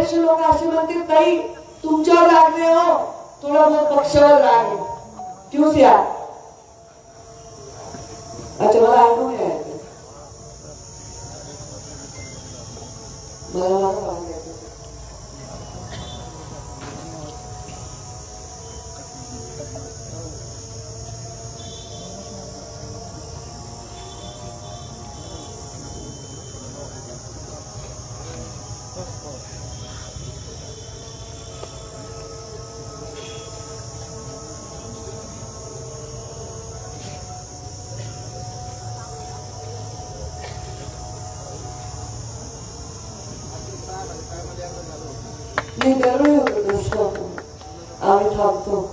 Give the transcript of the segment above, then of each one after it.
बरेचसे लोक असे म्हणतील ताई तुमच्यावर राग नाही हो, थोडा बहुत पक्षावर राग आहे. क्यों से यार? अच्छा मला ऐकून घ्यायचं, मला सांगायचं. मी दरवेळी होतो तसं, आम्ही थांबतो.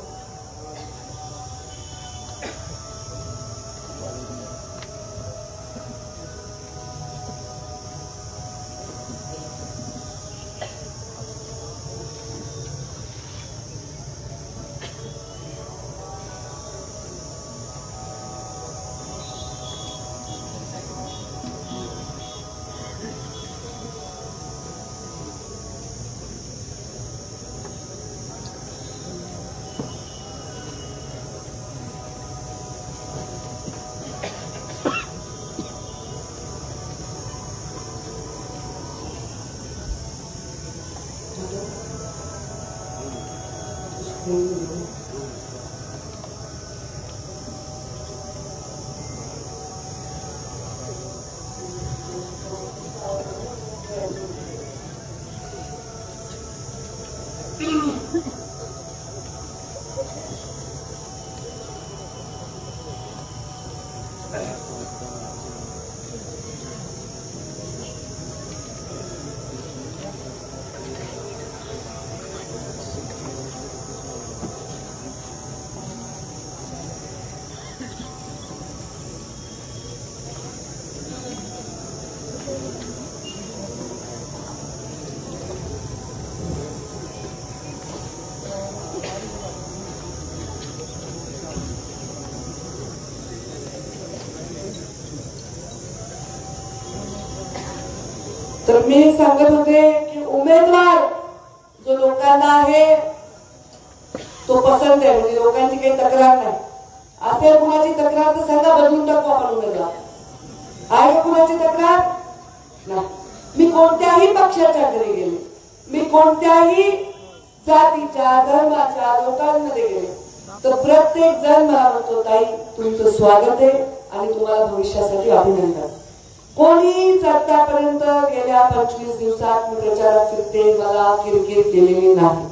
तर मी सांगत होते की उमेदवार जो लोकांना आहे तो पसंत आहे, म्हणजे लोकांची काही तक्रार नाही. असेल कुणाची तक्रार तर सांगा, बदलून टाकू आपण उमेदवार. आहे का कुणाची तक्रार? नाही. मी कोणत्याही पक्षाच्या घरी गेले, मी कोणत्याही जातीच्या धर्माच्या लोकांमध्ये गेले तर प्रत्येक जण मला म्हणतो ताई तुमचं स्वागत आहे आणि तुम्हाला भविष्यासाठी अभिनंदन. कोणीच आतापर्यंत गेल्या 25 दिवसात मी प्रचारात फिरते मला किरकिर केलेली नाही.